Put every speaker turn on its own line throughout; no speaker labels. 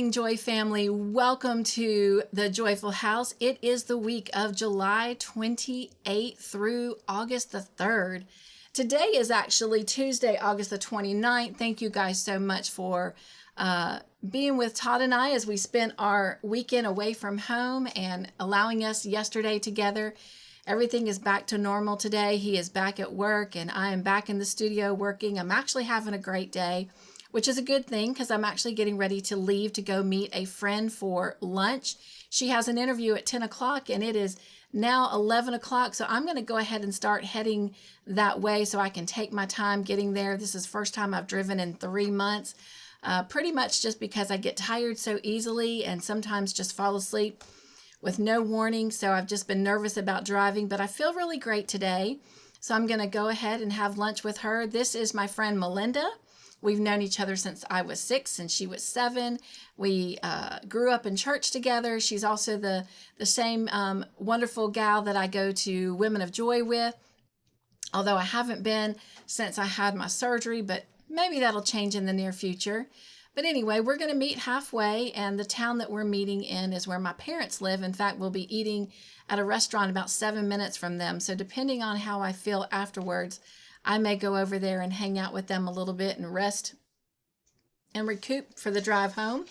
morning, Joy family. Welcome to the Joyful House. It is the week of July 28th through August the 3rd. Today is actually Tuesday, August the 29th. Thank you guys so much for being with Todd and I as we spent our weekend away from home and allowing us yesterday together. Everything is back to normal today. He is back at work and I am back in the studio working. I'm actually having a great day, which is a good thing because I'm actually getting ready to leave to go meet a friend for lunch. She has an interview at 10 o'clock and it is now 11 o'clock. So I'm going to go ahead and start heading that way so I can take my time getting there. This is the first time I've driven in 3 months, pretty much just because I get tired so easily and sometimes just fall asleep with no warning. So I've just been nervous about driving, but I feel really great today. So I'm going to go ahead and have lunch with her. This is my friend Melinda. We've known each other since I was 6 and she was 7. We grew up in church together. She's also the same wonderful gal that I go to Women of Joy with, although I haven't been since I had my surgery, but maybe that'll change in the near future. But anyway, we're going to meet halfway, and the town that we're meeting in is where my parents live. In fact, we'll be eating at a restaurant about 7 minutes from them. So depending on how I feel afterwards, I may go over there and hang out with them a little bit and rest and recoup for the drive home.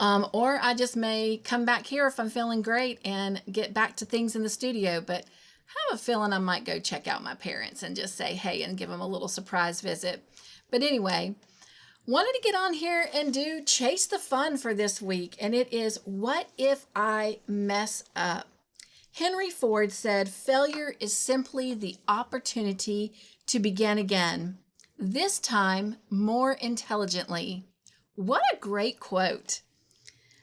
Or I just may come back here if I'm feeling great and get back to things in the studio. But I have a feeling I might go check out my parents and just say hey and give them a little surprise visit. But anyway, wanted to get on here and do Chase the Fun for this week. And it is, what if I mess up? Henry Ford said, failure is simply the opportunity to begin again, this time more intelligently. What a great quote.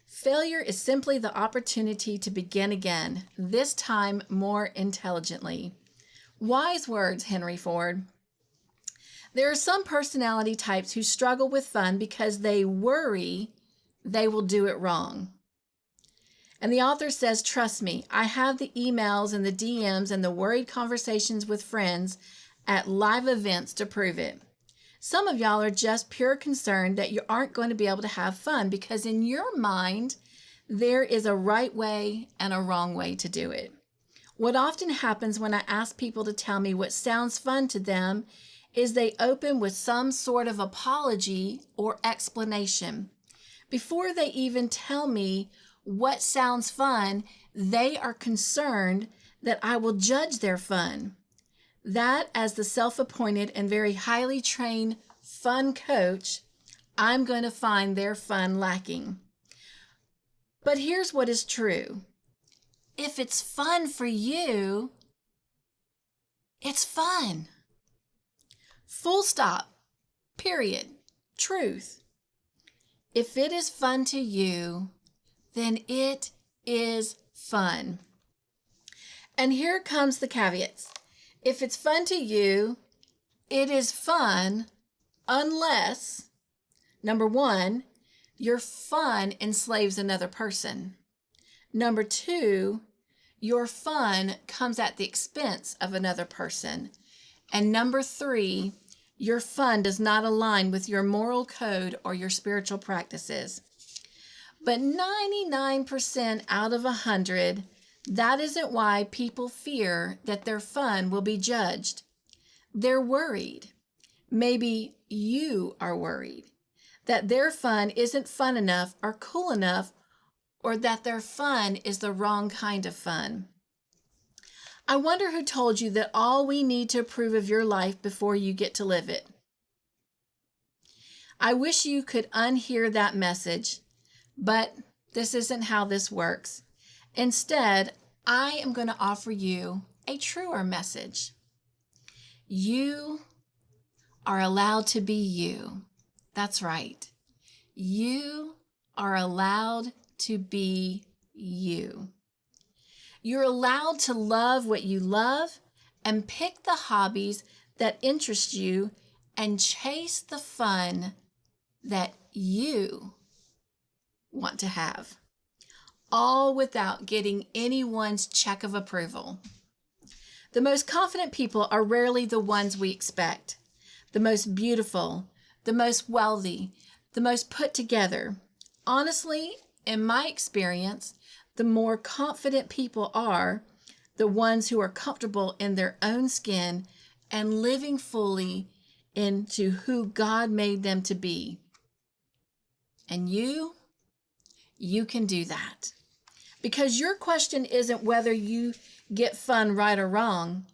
Failure is simply the opportunity to begin again, this time more intelligently. Wise words, Henry Ford. There are some personality types who struggle with fun because they worry they will do it wrong. And the author says, trust me, I have the emails and the DMs and the worried conversations with friends at live events to prove it. Some of y'all are just pure concerned that you aren't going to be able to have fun because in your mind, there is a right way and a wrong way to do it. What often happens when I ask people to tell me what sounds fun to them is they open with some sort of apology or explanation. Before they even tell me what sounds fun, they are concerned that I will judge their fun. That, as the self-appointed and very highly trained fun coach, I'm going to find their fun lacking. But here's what is true. If it's fun for you, it's fun. Full stop. Period. Truth. If it is fun to you, then it is fun. And here comes the caveats. If it's fun to you, it is fun unless, number 1, your fun enslaves another person. Number 2, your fun comes at the expense of another person. And number 3, your fun does not align with your moral code or your spiritual practices. But 99% out of 100, that isn't why people fear that their fun will be judged. They're worried. Maybe you are worried that their fun isn't fun enough or cool enough, or that their fun is the wrong kind of fun. I wonder who told you that all we need to approve of your life before you get to live it. I wish you could unhear that message. But this isn't how this works. Instead, I am going to offer you a truer message. You are allowed to be you. That's right. You are allowed to be you. You're allowed to love what you love and pick the hobbies that interest you and chase the fun that you want to have, all without getting anyone's check of approval. The most confident people are rarely the ones we expect. The most beautiful, the most wealthy, the most put together. honestly, in my experience, the more confident people are, the ones who are comfortable in their own skin and living fully into who God made them to be. And you can do that. Because your question isn't whether you get fun right or wrong.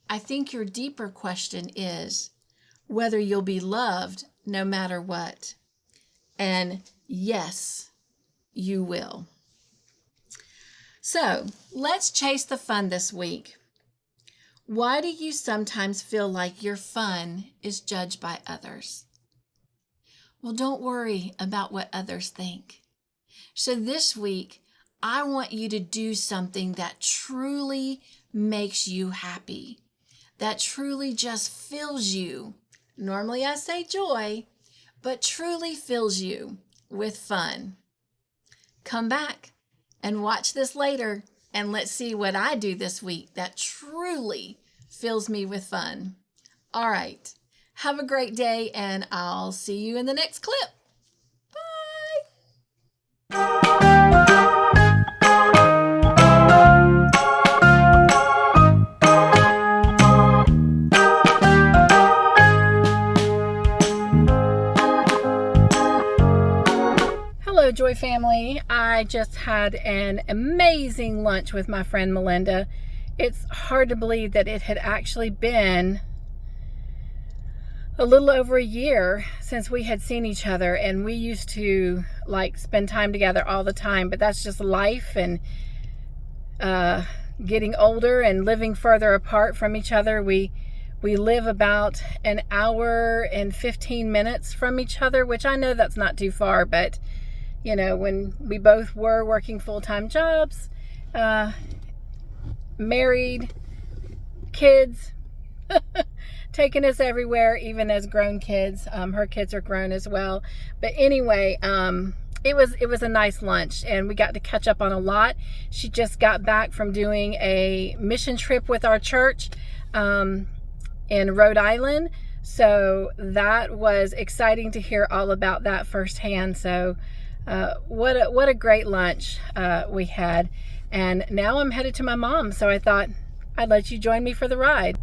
I think your deeper question is whether you'll be loved no matter what. And yes, you will. So let's chase the fun this week. Why do you sometimes feel like your fun is judged by others? Well, don't worry about what others think. So this week, I want you to do something that truly makes you happy, that truly just fills you. Normally I say joy, but truly fills you with fun. Come back and watch this later, and let's see what I do this week that truly fills me with fun. All right. Have a great day, and I'll see you in the next clip. Hello, Joy family. I just had an amazing lunch with my friend Melinda. It's hard to believe that it had actually been a little over a year since we had seen each other, and we used to spend time together all the time, but that's just life and getting older and living further apart from each other. We live about an hour and 15 minutes from each other, which I know that's not too far, but you know, when we both were working full-time jobs, married, kids, taking us everywhere, even as grown kids. Her kids are grown as well. But anyway, it was a nice lunch, and we got to catch up on a lot. She just got back from doing a mission trip with our church in Rhode Island. So that was exciting to hear all about that firsthand. So what a great lunch we had. And now I'm headed to my mom, so I thought I'd let you join me for the ride.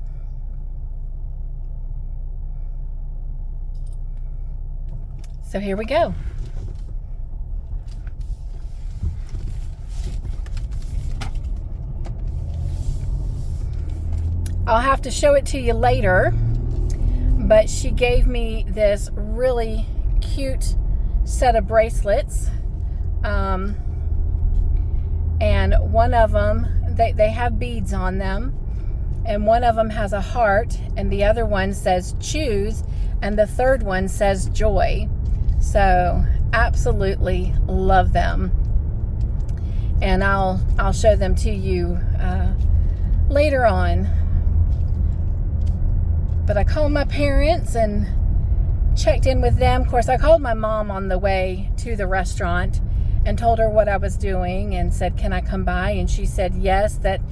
So here we go. I'll have to show it to you later, but she gave me this really cute set of bracelets, and one of them, they have beads on them, and one of them has a heart, and the other one says choose, and the third one says joy. So absolutely love them, and I'll show them to you later on. But I called my parents and checked in with them. Of course, I called my mom on the way to the restaurant and told her what I was doing and said, can I come by? And she said yes, that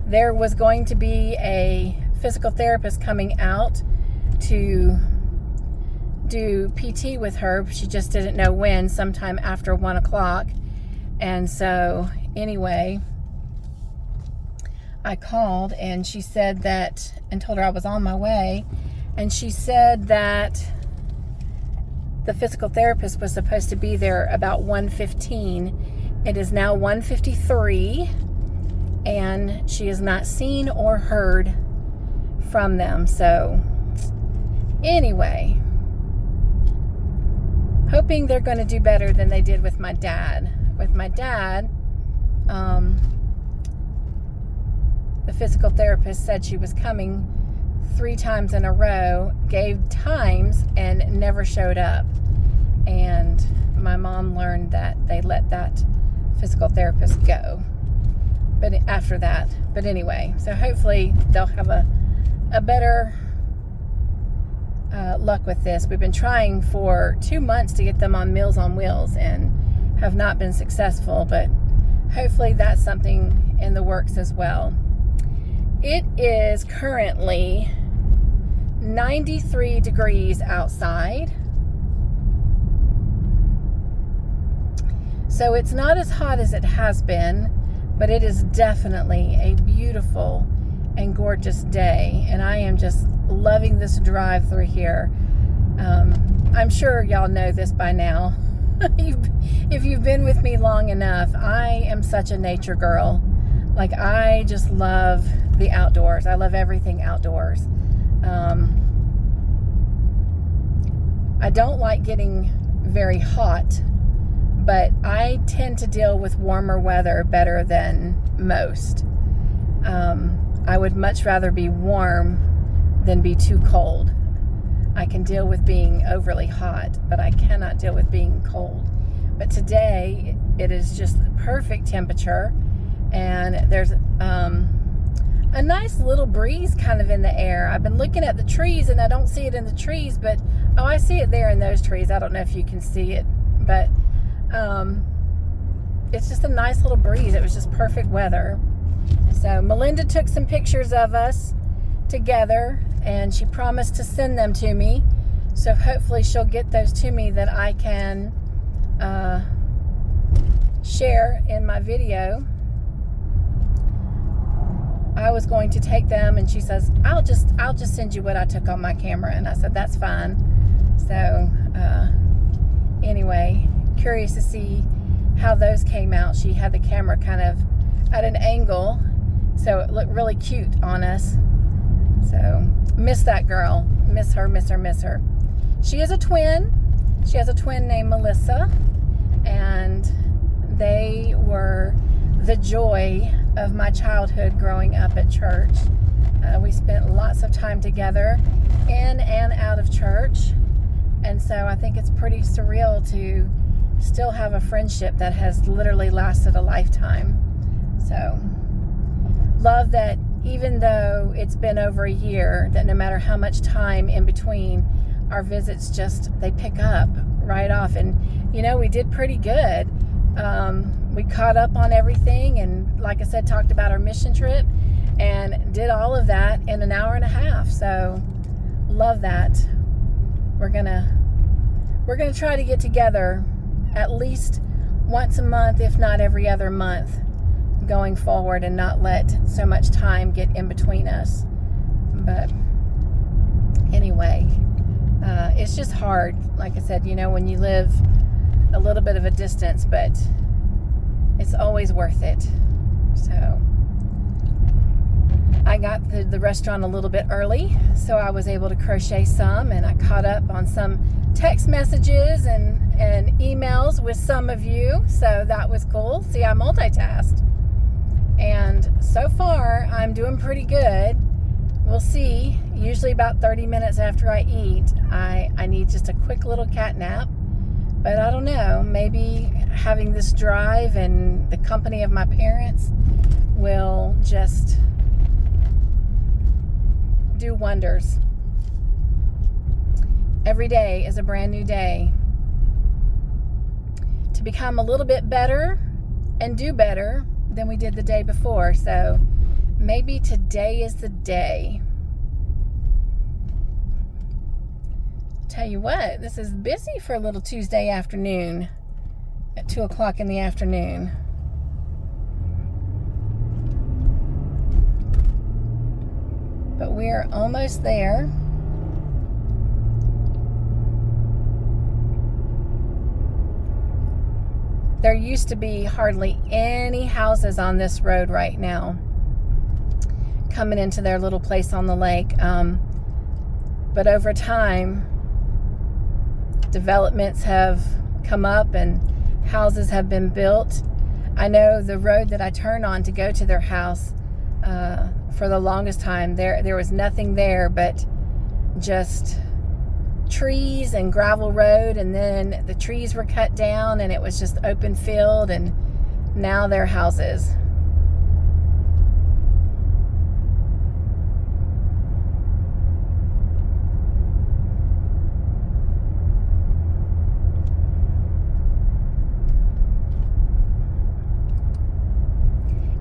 there was going to be a physical therapist coming out to do PT with her. She just didn't know when, sometime after 1 o'clock. And so anyway, I called and she said that, and told her I was on my way. And she said that the physical therapist was supposed to be there about 1:15. It is now 1:53, and she has not seen or heard from them. So anyway, hoping they're going to do better than they did with my dad. With my dad, the physical therapist said she was coming 3 times in a row, gave times, and never showed up. And my mom learned that they let that physical therapist go. But after that, but anyway, so hopefully they'll have a better luck with this. We've been trying for 2 months to get them on Meals on Wheels and have not been successful, but hopefully that's something in the works as well. It is currently 93 degrees outside, So it's not as hot as it has been, but it is definitely a beautiful and gorgeous day, and I am just loving this drive through here. I'm sure y'all know this by now. If you've been with me long enough, I am such a nature girl. Like, I just love the outdoors. I love everything outdoors. I don't like getting very hot, but I tend to deal with warmer weather better than most. I would much rather be warm than be too cold. I can deal with being overly hot, but I cannot deal with being cold. But today, it is just the perfect temperature, and there's a nice little breeze kind of in the air. I've been looking at the trees, and I don't see it in the trees, but, oh, I see it there in those trees. I don't know if you can see it, but it's just a nice little breeze. It was just perfect weather. So Melinda took some pictures of us together, and she promised to send them to me. So hopefully she'll get those to me that I can share in my video. I was going to take them, and she says, I'll just send you what I took on my camera. And I said, that's fine. So anyway, curious to see how those came out. She had the camera kind of at an angle, so it looked really cute on us. So miss that girl. Miss her, miss her, miss her. She is a twin. She has a twin named Melissa, and they were the joy of my childhood growing up at church. We spent lots of time together in and out of church, and so I think it's pretty surreal to still have a friendship that has literally lasted a lifetime. So love that even though it's been over a year, that no matter how much time in between, our visits they pick up right off. And we did pretty good. We caught up on everything, and like I said, talked about our mission trip and did all of that in an hour and a half. So love that. We're gonna try to get together at least once a month, if not every other month, going forward, and not let so much time get in between us. But anyway, it's just hard, like I said, when you live a little bit of a distance, but it's always worth it. So I got the restaurant a little bit early, so I was able to crochet some, and I caught up on some text messages and emails with some of you, so that was cool. See, I multitasked. And so far, I'm doing pretty good. We'll see. Usually about 30 minutes after I eat, I need just a quick little cat nap. But I don't know, maybe having this drive and the company of my parents will just do wonders. Every day is a brand new day to become a little bit better and do better than we did the day before. So maybe today is the day. Tell you what, this is busy for a little Tuesday afternoon at 2 o'clock in the afternoon. But we're almost there. There used to be hardly any houses on this road right now coming into their little place on the lake. But over time, developments have come up and houses have been built. I know the road that I turn on to go to their house, for the longest time, there was nothing there but just trees and gravel road, and then the trees were cut down and it was just open field, and now they're houses.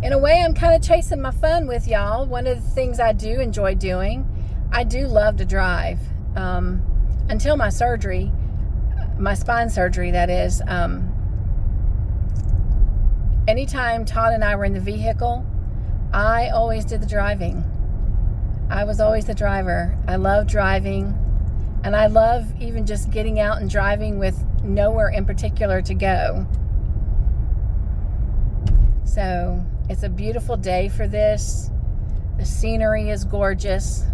In a way, I'm kind of chasing my fun with y'all. One of the things I do enjoy doing, I do love to drive. Until my surgery, my spine surgery, that is, anytime Todd and I were in the vehicle, I always did the driving. I was always the driver. I love driving, and I love even just getting out and driving with nowhere in particular to go. So it's a beautiful day for this. The scenery is gorgeous.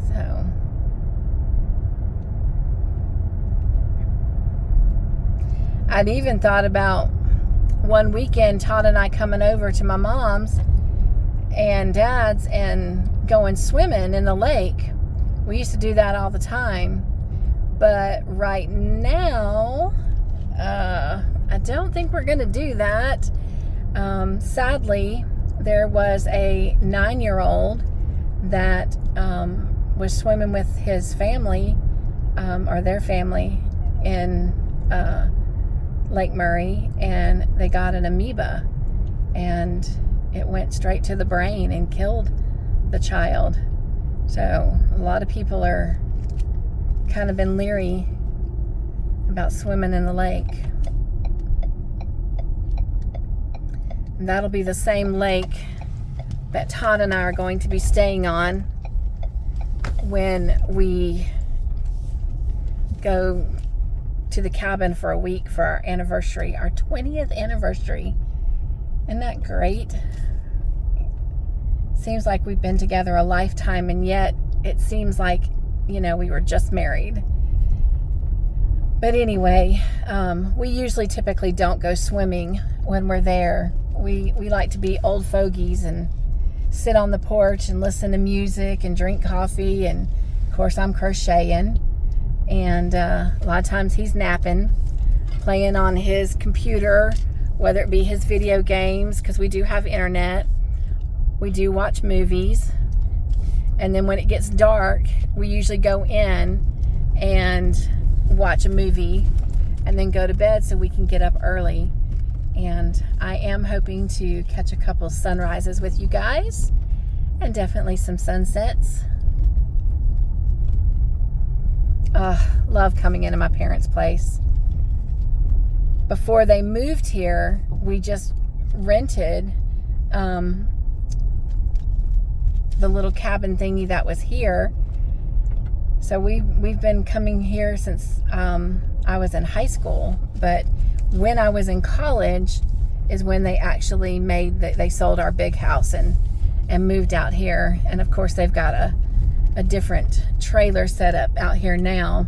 So I'd even thought about one weekend Todd and I coming over to my mom's and dad's and going swimming in the lake. We used to do that all the time. But right now, I don't think we're going to do that. Sadly, there was a 9-year-old that was swimming with his family, or their family, in Lake Murray, and they got an amoeba, and it went straight to the brain and killed the child. So a lot of people are kind of been leery about swimming in the lake. And that'll be the same lake that Todd and I are going to be staying on when we go to the cabin for a week for our anniversary, our 20th anniversary. Isn't that great? Seems like we've been together a lifetime, and yet it seems like, we were just married. But anyway, we typically don't go swimming when we're there. We like to be old fogies and sit on the porch and listen to music and drink coffee, and of course I'm crocheting, and a lot of times he's napping, playing on his computer, whether it be his video games, because we do have internet. We do watch movies, and then when it gets dark, we usually go in and watch a movie and then go to bed so we can get up early. And I am hoping to catch a couple sunrises with you guys, and definitely some sunsets. Love coming into my parents' place. Before they moved here, we just rented the little cabin thingy that was here. So we've been coming here since I was in high school, but when I was in college is when they actually they sold our big house and moved out here. And of course they've got a different trailer set up out here now.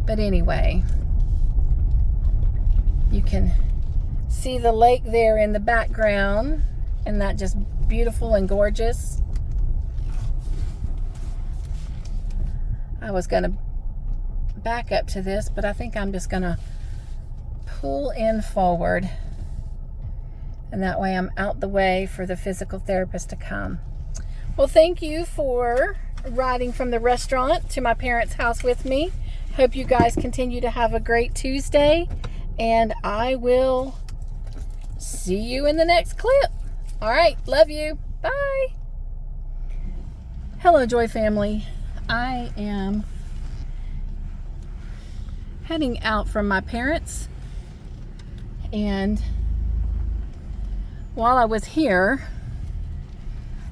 But anyway, you can see the lake there in the background, and that just beautiful and gorgeous. I was going to back up to this, but I think I'm just going to pull in forward, and that way I'm out the way for the physical therapist to come. Well, thank you for riding from the restaurant to my parents' house with me. Hope you guys continue to have a great Tuesday, and I will see you in the next clip. All right, love you. Bye. Hello, Joy family. I am heading out from my parents, and while I was here,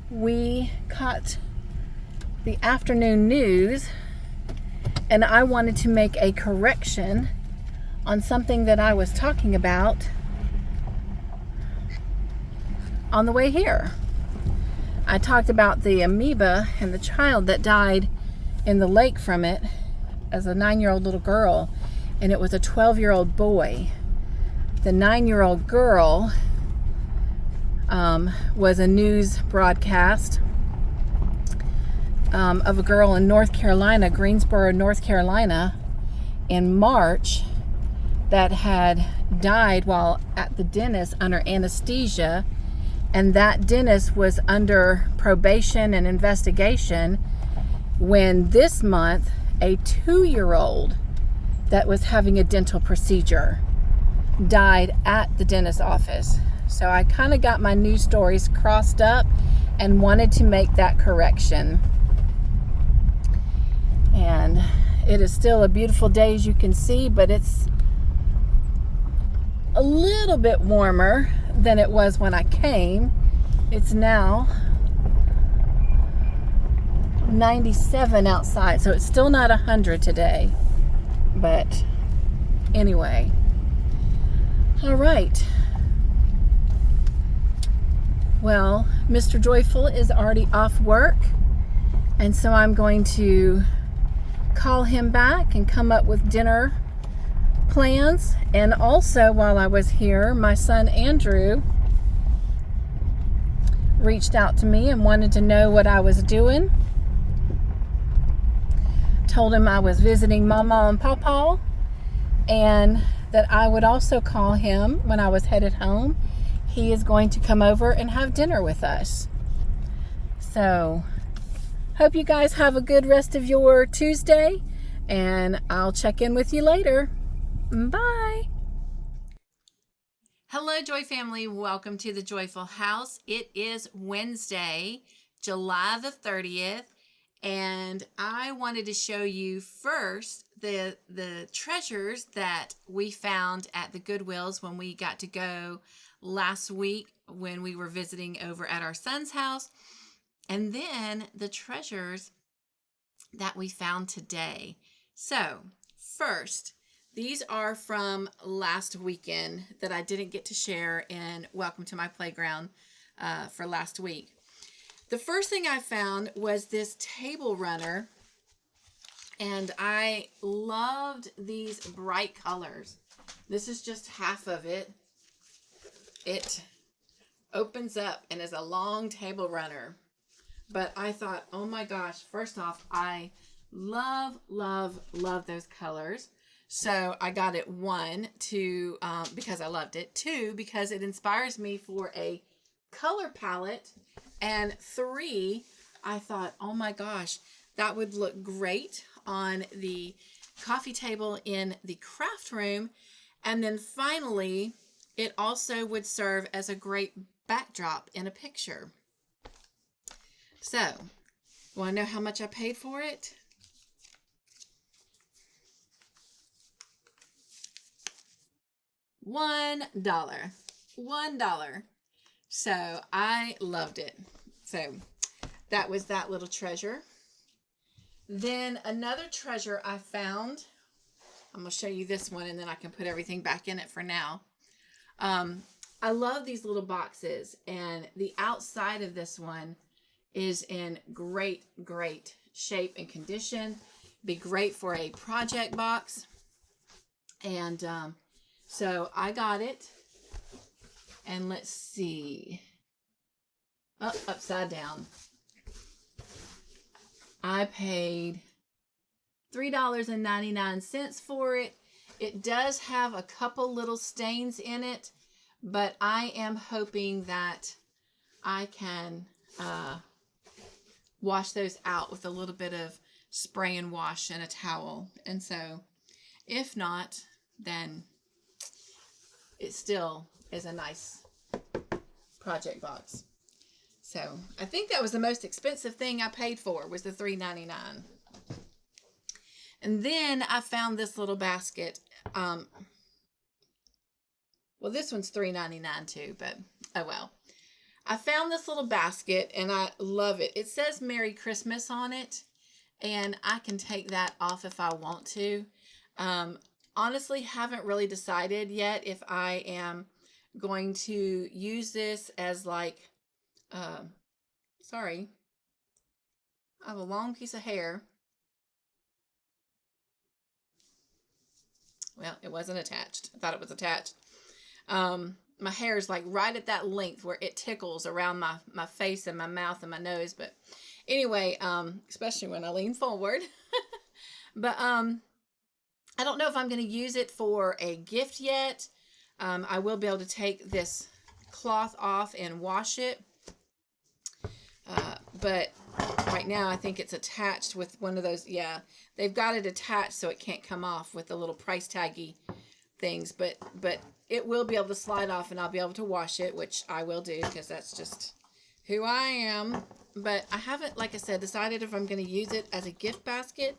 we caught the afternoon news, and I wanted to make a correction on something that I was talking about on the way here. I talked about the amoeba and the child that died in the lake from it as a 9-year-old little girl, and it was a 12-year-old boy. The 9-year-old girl was a news broadcast of a girl in North Carolina, Greensboro, North Carolina, in March that had died while at the dentist under anesthesia, and that dentist was under probation and investigation when this month a 2-year-old that was having a dental procedure died at the dentist's office. So I kind of got my news stories crossed up and wanted to make that correction. And It is still a beautiful day, as you can see, but it's a little bit warmer than it was when I came. It's now 97 outside, so it's still not 100 today. But anyway, all right. Well, Mr. Joyful is already off work, and so I'm going to call him back and come up with dinner plans. And also, while I was here, my son Andrew reached out to me and wanted to know what I was doing. Told him I was visiting Mama and Papa, and that I would also call him when I was headed home. He is going to come over and have dinner with us. So, hope you guys have a good rest of your Tuesday, and I'll check in with you later. Bye. Hello, Joy family. Welcome to the Joyful House. It is Wednesday, July the 30th, and I wanted to show you first the treasures that we found at the Goodwills when we got to go last week when we were visiting over at our son's house, and then the treasures that we found today. So, first, these are from last weekend that I didn't get to share in Welcome to My Playground for last week. The first thing I found was this table runner, and I loved these bright colors. This is just half of it. It opens up and is a long table runner. But I thought, oh my gosh, first off, I love those colors. So I got it, 1, to because I loved it, 2, because it inspires me for a color palette, and 3, I thought, oh my gosh, that would look great on the coffee table in the craft room. And then finally, it also would serve as a great backdrop in a picture. So, want to know how much I paid for it? $1. $1. So I loved it. So that was that little treasure. Then another treasure I found. I'm going to show you this one, and then I can put everything back in it for now. I love these little boxes, and the outside of this one is in great shape and condition. Be great for a project box. And so I got it, and let's see. Oh, upside down. I paid $3.99 for it. It does have a couple little stains in it, but I am hoping that I can wash those out with a little bit of spray and wash and a towel. And so if not, then it still is a nice project box. So I think that was the most expensive thing I paid for, was the $3.99. And then I found this little basket. Well, this one's $3.99 too, but oh well. I found this little basket, and I love it. It says Merry Christmas on it, and I can take that off if I want to. Honestly, haven't really decided yet if I am going to use this as like, sorry, I have a long piece of hair. Well, it wasn't attached. I thought it was attached. My hair is like right at that length where it tickles around my face and my mouth and my nose. But anyway, especially when I lean forward. But I don't know if I'm going to use it for a gift yet. I will be able to take this cloth off and wash it. But right now I think it's attached with one of those. Yeah, they've got it attached so it can't come off with the little price taggy things. But it will be able to slide off, and I'll be able to wash it, which I will do because that's just who I am. But I haven't, like I said, decided if I'm going to use it as a gift basket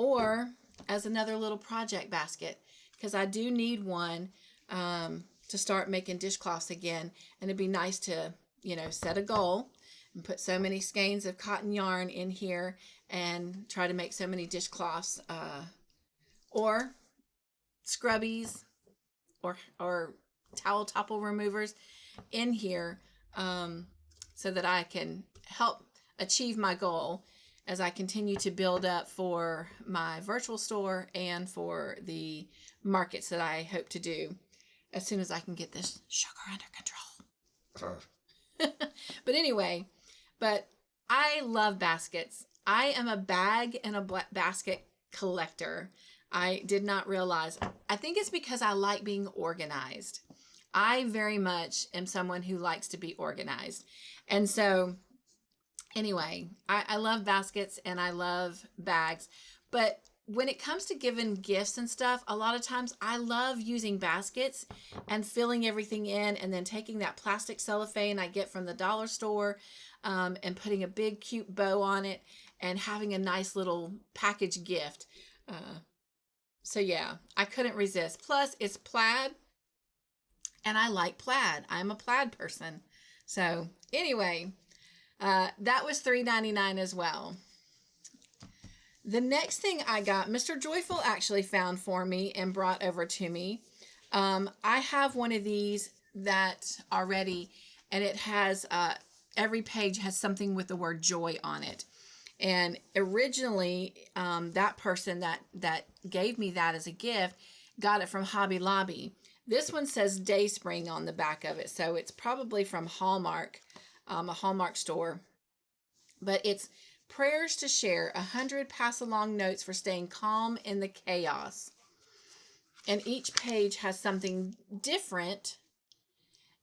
or as another little project basket, because I do need one to start making dishcloths again. And it'd be nice to, you know, set a goal and put so many skeins of cotton yarn in here and try to make so many dishcloths or scrubbies or towel topple removers in here, so that I can help achieve my goal as I continue to build up for my virtual store and for the markets that I hope to do as soon as I can get this sugar under control. But anyway, I love baskets. I am a bag and a basket collector. I did not realize. I think it's because I like being organized. I very much am someone who likes to be organized. And so anyway, I love baskets and I love bags. But when it comes to giving gifts and stuff, a lot of times I love using baskets and filling everything in and then taking that plastic cellophane I get from the dollar store and putting a big cute bow on it and having a nice little package gift. So yeah, I couldn't resist. Plus, it's plaid, and I like plaid. I'm a plaid person. So anyway, that was $3.99 as well. The next thing I got, Mr. Joyful actually found for me and brought over to me. I have one of these that already, and it has, every page has something with the word joy on it. And originally, that person that gave me that as a gift got it from Hobby Lobby. This one says Dayspring on the back of it, so it's probably from Hallmark, a Hallmark store. But it's prayers to share, 100 pass-along notes for staying calm in the chaos. And each page has something different.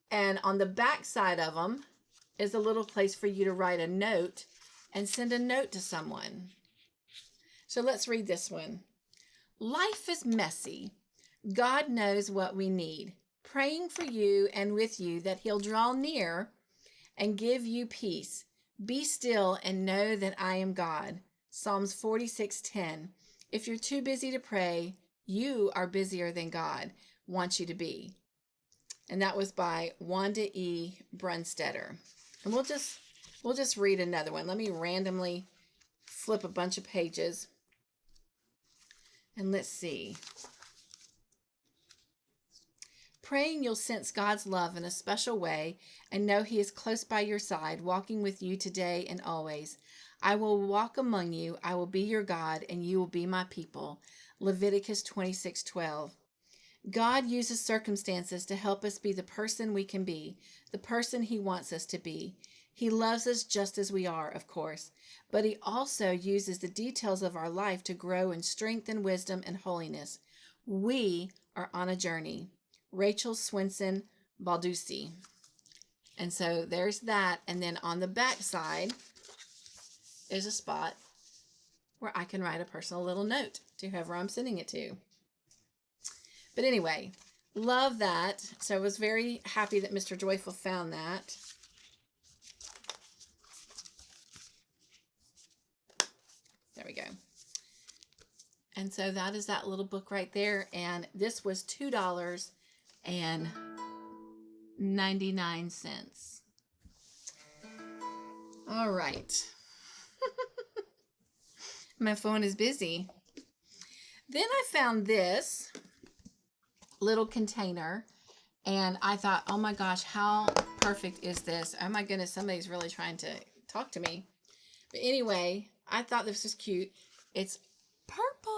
And on the back side of them is a little place for you to write a note and send a note to someone. So let's read this one. Life is messy. God knows what we need. Praying for you and with you that He'll draw near and give you peace. Be still and know that I am God. Psalms 46:10. If you're too busy to pray, you are busier than God wants you to be. And that was by Wanda E. Brunstetter. And we'll just read another one. Let me randomly flip a bunch of pages. And let's see. Praying you'll sense God's love in a special way and know He is close by your side, walking with you today and always. I will walk among you. I will be your God, and you will be my people. Leviticus 26:12. God uses circumstances to help us be the person we can be, the person He wants us to be. He loves us just as we are, of course, but He also uses the details of our life to grow in strength and wisdom and holiness. We are on a journey. Rachel Swinson Baldussi. And so there's that. And then on the back side is a spot where I can write a personal little note to whoever I'm sending it to. But anyway, love that. So I was very happy that Mr. Joyful found that. There we go. And so that is that little book right there. And this was $2.99. All right. My phone is busy. Then I found this little container and I thought, oh my gosh, how perfect is this? Oh my goodness, somebody's really trying to talk to me. But anyway, I thought this was cute. It's purple.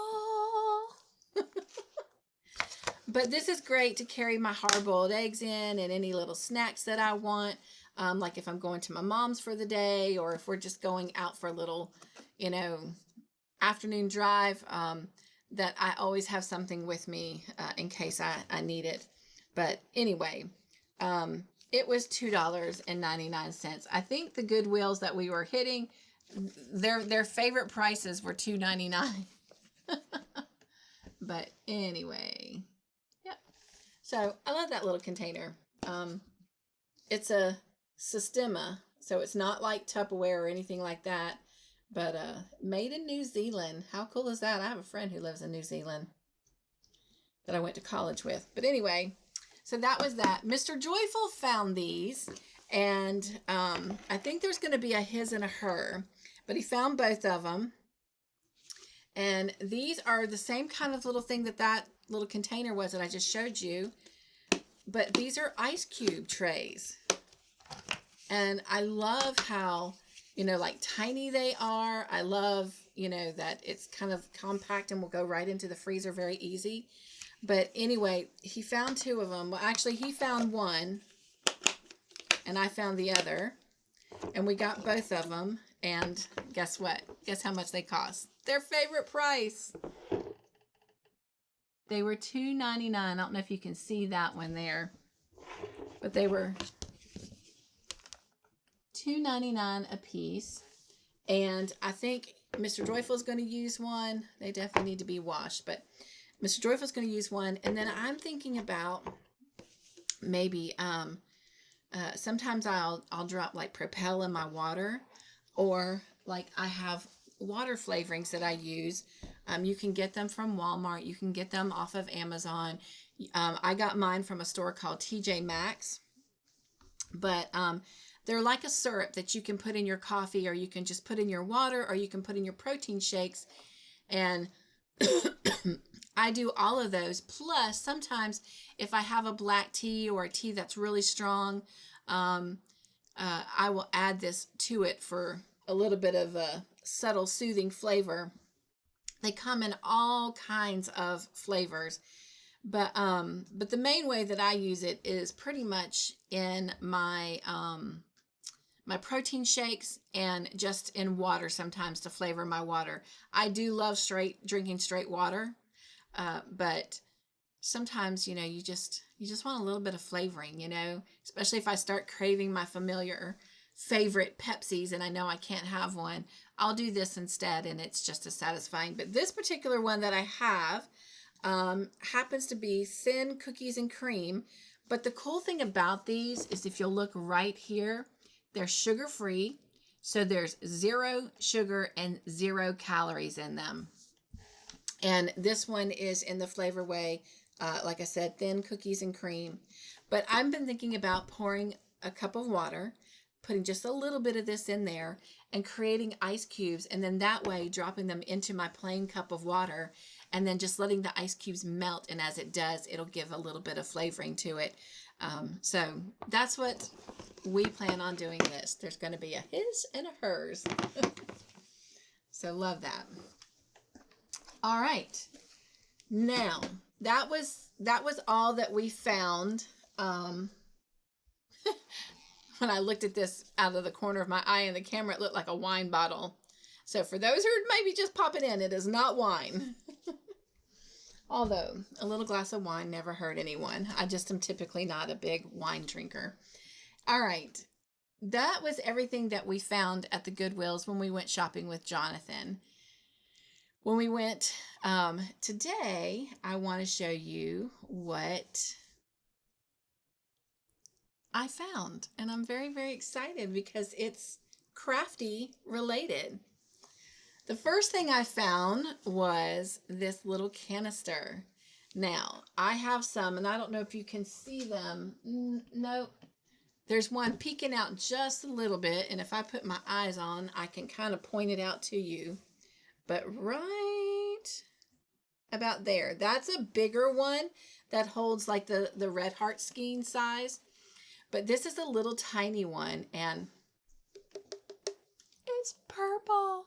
But this is great to carry my hard-boiled eggs in and any little snacks that I want. Like if I'm going to my mom's for the day or if we're just going out for a little, afternoon drive, that I always have something with me in case I need it. But anyway, it was $2.99. I think the Goodwills that we were hitting, their favorite prices were $2.99. But anyway, yep. So I love that little container. It's a Sistema, so it's not like Tupperware or anything like that. But made in New Zealand. How cool is that? I have a friend who lives in New Zealand that I went to college with. But anyway, so that was that. Mr. Joyful found these, and I think there's going to be a his and a her, but he found both of them. And these are the same kind of little thing that that little container was that I just showed you, but these are ice cube trays. And I love how, you know, like tiny they are. I love, you know, that it's kind of compact and will go right into the freezer very easy. But anyway, he found two of them. Well, actually, he found one and I found the other. And we got both of them. And guess what? Guess how much they cost? Their favorite price. They were $2.99. I don't know if you can see that one there. But they were $2.99 a piece. And I think Mr. Joyful is going to use one. They definitely need to be washed. But Mr. Joyful is going to use one. And then I'm thinking about maybe sometimes I'll drop like Propel in my water, or like I have water flavorings that I use. You can get them from Walmart. You can get them off of Amazon. I got mine from a store called TJ Maxx, but they're like a syrup that you can put in your coffee, or you can just put in your water, or you can put in your protein shakes. And I do all of those. Plus, sometimes if I have a black tea or a tea that's really strong, I will add this to it for a little bit of a subtle soothing flavor. They come in all kinds of flavors, but the main way that I use it is pretty much in my my protein shakes and just in water sometimes to flavor my water. I do love drinking straight water, but sometimes, you know, you just want a little bit of flavoring, you know, especially if I start craving my familiar favorite Pepsis and I know I can't have one. I'll do this instead, and it's just as satisfying. But this particular one that I have happens to be thin cookies and cream. But the cool thing about these is if you'll look right here, they're sugar-free. So there's 0 sugar and 0 calories in them. And this one is in the flavor way, like I said, thin cookies and cream. But I've been thinking about pouring a cup of water, putting just a little bit of this in there, and creating ice cubes, and then that way dropping them into my plain cup of water, and then just letting the ice cubes melt. And as it does, it'll give a little bit of flavoring to it. So that's what we plan on doing this. There's going to be a his and a hers. So love that. All right. Now, that was all that we found. When I looked at this out of the corner of my eye in the camera, it looked like a wine bottle. So for those who are maybe just popping in, it is not wine. Although a little glass of wine never hurt anyone. I just am typically not a big wine drinker. All right. That was everything that we found at the Goodwills when we went shopping with Jonathan. When we went today, I want to show you what I found, and I'm very, very excited because it's crafty related. The first thing I found was this little canister. Now, I have some, and I don't know if you can see them. Nope. There's one peeking out just a little bit, and if I put my eyes on, I can kind of point it out to you. But right about there, that's a bigger one that holds like the Red Heart skein size. But this is a little tiny one, and it's purple.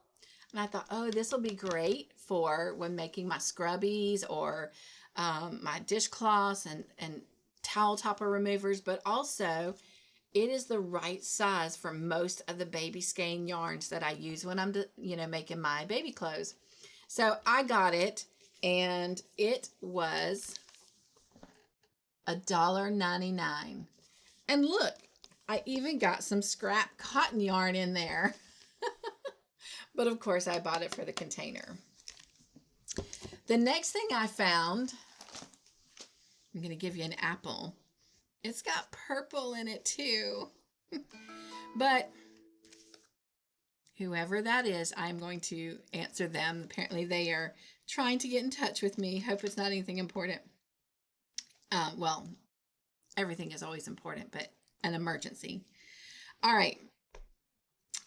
And I thought, oh, this will be great for when making my scrubbies or my dishcloths and towel topper removers. But also, it is the right size for most of the baby skein yarns that I use when I'm, making my baby clothes. So I got it, and it was $1.99. And look, I even got some scrap cotton yarn in there. But of course, I bought it for the container. The next thing I found, I'm going to give you an apple. It's got purple in it too. But whoever that is, I'm going to answer them. Apparently they are trying to get in touch with me. Hope it's not anything important. Well, everything is always important, but an emergency. All right.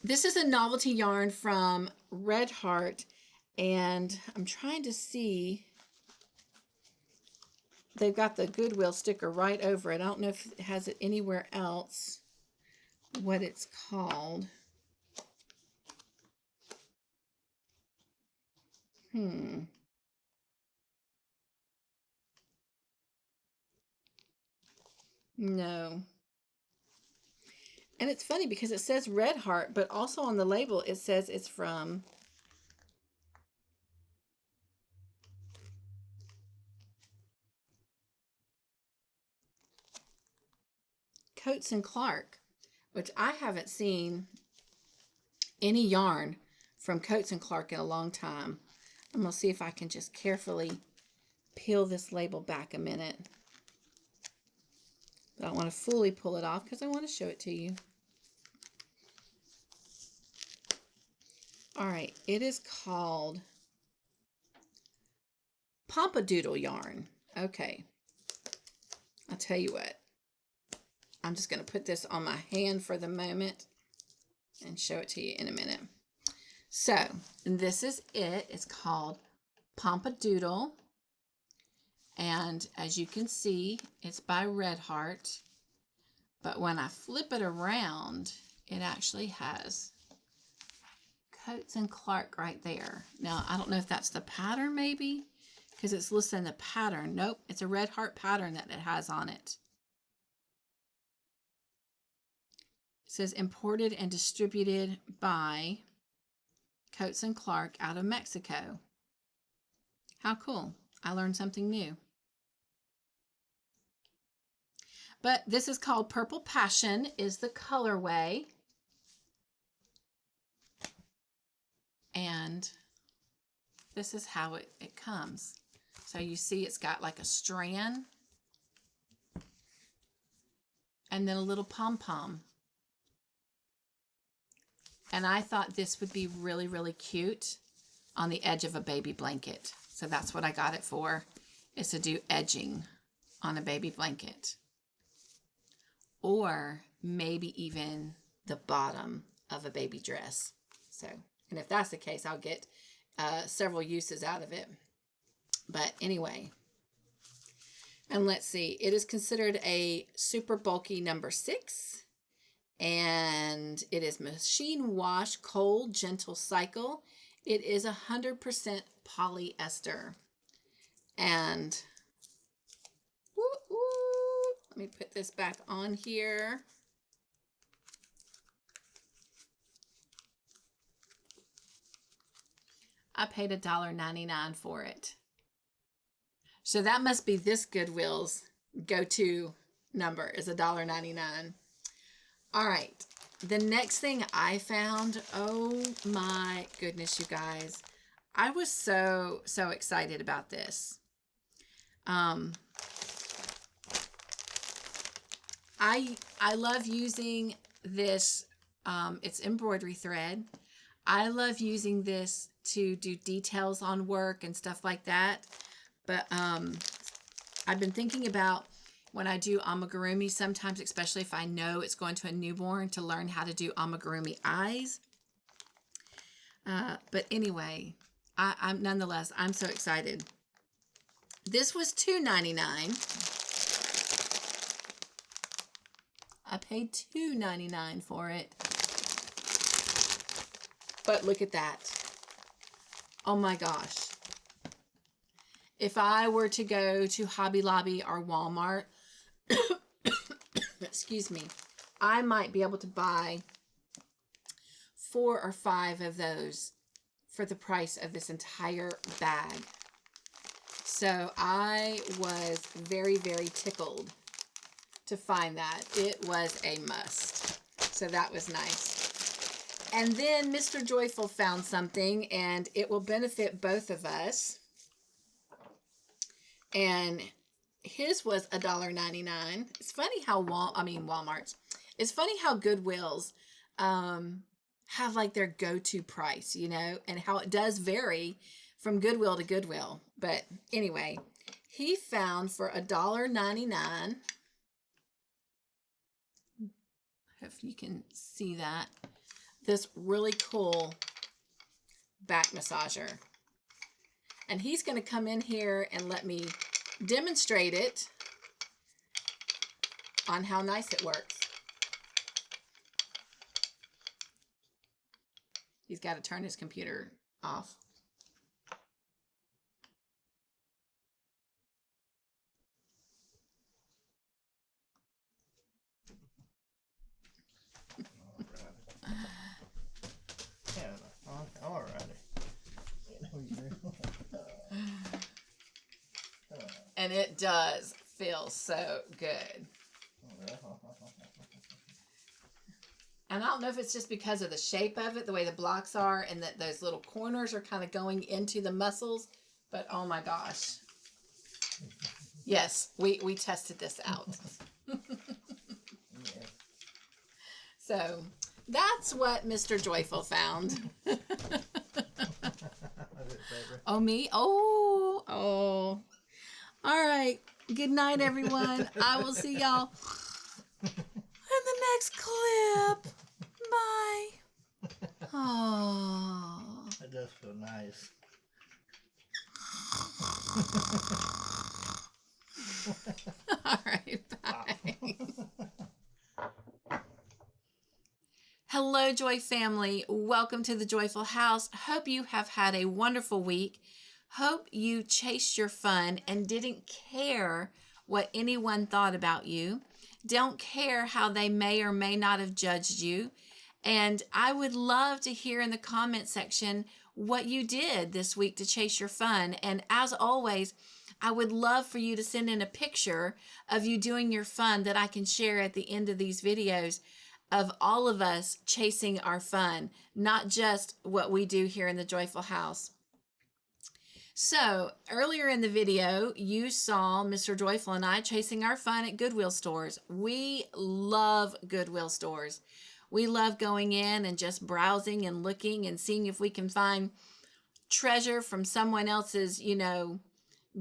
This is a novelty yarn from Red Heart, and I'm trying to see. They've got the Goodwill sticker right over it. I don't know if it has it anywhere else, what it's called. No. And it's funny because it says Red Heart, but also on the label it says it's from Coats and Clark, which I haven't seen any yarn from Coats and Clark in a long time. I'm going to see if I can just carefully peel this label back a minute. I don't want to fully pull it off because I want to show it to you. All right, it is called Pompadoodle yarn. Okay, I'll tell you what. I'm just going to put this on my hand for the moment and show it to you in a minute. So this is it. It's called Pompadoodle. And as you can see, it's by Red Heart. But when I flip it around, it actually has Coats and Clark right there. Now, I don't know if that's the pattern maybe, because it's listed in the pattern. Nope, it's a Red Heart pattern that it has on it. It says imported and distributed by Coats and Clark out of Mexico. How cool. I learned something new. But this is called Purple Passion is the colorway. And this is how it comes. So you see it's got like a strand and then a little pom-pom. And I thought this would be really, really cute on the edge of a baby blanket. So that's what I got it for, is to do edging on a baby blanket. Or maybe even the bottom of a baby dress. So, and if that's the case, I'll get several uses out of it. But anyway, and let's see, it is considered a super bulky number 6. And it is machine wash, cold, gentle cycle. It is 100% polyester. And let me put this back on here. I paid $1.99 for it. So that must be this Goodwill's go-to number is $1.99. All right, the next thing I found, oh my goodness, you guys. I was so excited about this. I love using this, it's embroidery thread. I love using this to do details on work and stuff like that. But I've been thinking about when I do amigurumi, sometimes, especially if I know it's going to a newborn, to learn how to do amigurumi eyes. But anyway, I'm nonetheless, I'm so excited. This was $2.99. I paid $2.99 for it. But look at that. Oh my gosh. If I were to go to Hobby Lobby or Walmart, excuse me, I might be able to buy 4 or 5 of those for the price of this entire bag. So I was very, very tickled to find that. It was a must. So that was nice. And then Mr. Joyful found something, and it will benefit both of us. And his was $1.99. It's funny how Walmart's. It's funny how Goodwill's have like their go-to price, and how it does vary from Goodwill to Goodwill. But anyway, he found for $1.99. If you can see that, this really cool back massager. And he's going to come in here and let me demonstrate it on how nice it works. He's got to turn his computer off.
All righty.
And it does feel so good. And I don't know if it's just because of the shape of it, the way the blocks are, and that those little corners are kind of going into the muscles, but oh my gosh. Yes, we tested this out. So that's what Mr. Joyful found. Oh, me? Oh. All right. Good night, everyone. I will see y'all in the next clip. Bye. Oh.
It does feel nice.
All right. Bye. Hello, Joy family. Welcome to the Joyful House. Hope you have had a wonderful week. Hope you chased your fun and didn't care what anyone thought about you. Don't care how they may or may not have judged you. And I would love to hear in the comment section what you did this week to chase your fun. And as always, I would love for you to send in a picture of you doing your fun that I can share at the end of these videos of all of us chasing our fun, not just what we do here in the Joyful House. So earlier in the video, you saw Mr. Joyful and I chasing our fun at Goodwill stores. We love Goodwill stores. We love going in and just browsing and looking and seeing if we can find treasure from someone else's,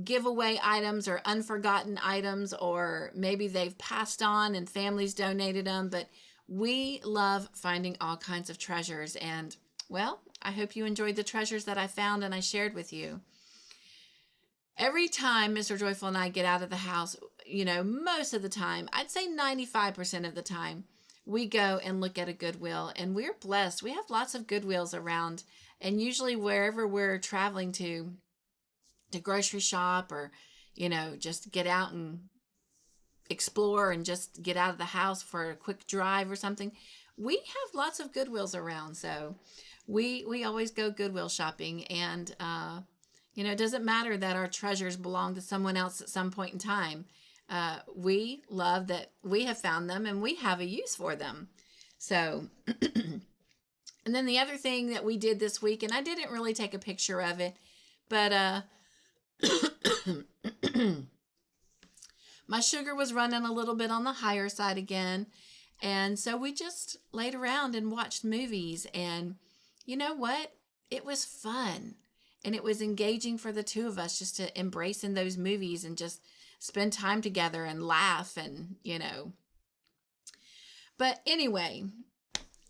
giveaway items or unforgotten items, or maybe they've passed on and families donated them. But we love finding all kinds of treasures. And, well, I hope you enjoyed the treasures that I found and I shared with you. Every time Mr. Joyful and I get out of the house, most of the time, I'd say 95% of the time, we go and look at a Goodwill, and we're blessed. We have lots of Goodwills around, and usually wherever we're traveling to grocery shop or, just get out and explore and just get out of the house for a quick drive or something, we have lots of Goodwills around. So we always go Goodwill shopping, and it doesn't matter that our treasures belong to someone else at some point in time. We love that we have found them and we have a use for them. So, and then the other thing that we did this week, and I didn't really take a picture of it, but my sugar was running a little bit on the higher side again. And so we just laid around and watched movies, and you know what? It was fun. And it was engaging for the two of us just to embrace in those movies and just spend time together and laugh and, But anyway,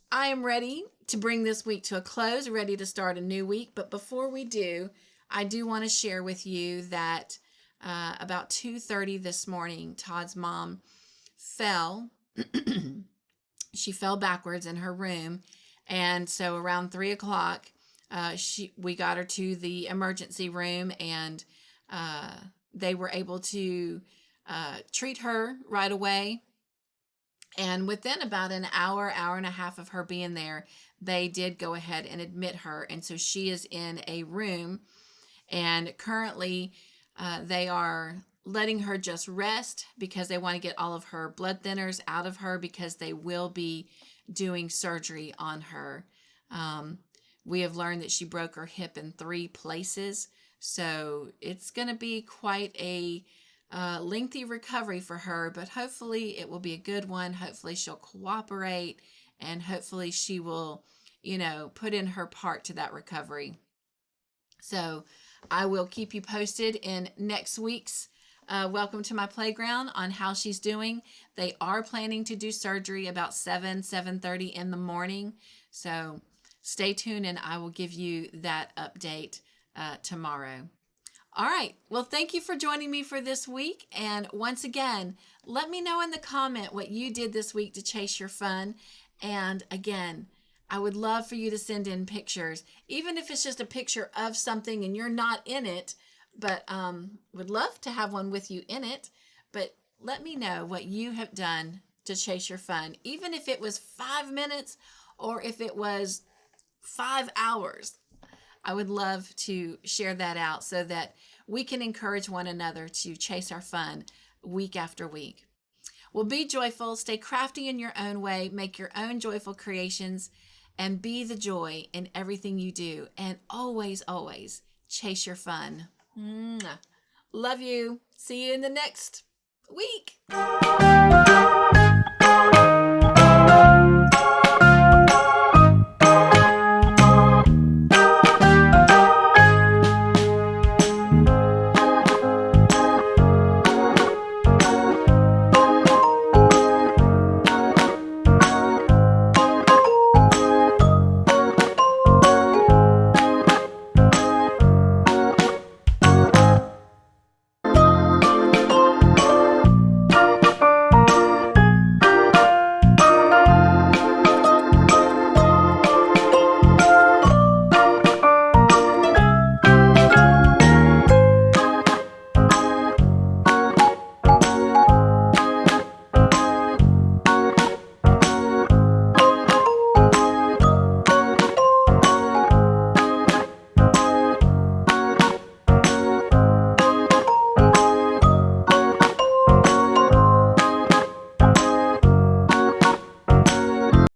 I am ready to bring this week to a close, ready to start a new week. But before we do, I do want to share with you that about 2:30 this morning, Todd's mom fell. She fell backwards in her room. And so around 3 o'clock, we got her to the emergency room, and they were able to treat her right away. And within about an hour and a half of her being there, they did go ahead and admit her. And so she is in a room, and currently they are letting her just rest because they want to get all of her blood thinners out of her, because they will be doing surgery on her. We have learned that she broke her hip in 3 places, so it's going to be quite a lengthy recovery for her, but hopefully it will be a good one. Hopefully she'll cooperate, and hopefully she will, put in her part to that recovery. So I will keep you posted in next week's Welcome to My Playground on how she's doing. They are planning to do surgery about 7:30 in the morning. So stay tuned and I will give you that update tomorrow. All right. Well, thank you for joining me for this week. And once again, let me know in the comment what you did this week to chase your fun. And again, I would love for you to send in pictures, even if it's just a picture of something and you're not in it, but would love to have one with you in it. But let me know what you have done to chase your fun, even if it was 5 minutes or if it was 5 hours. I would love to share that out so that we can encourage one another to chase our fun week after week. Well, be joyful, stay crafty in your own way, make your own joyful creations, and be the joy in everything you do. And always, always chase your fun. Love you. See you in the next week.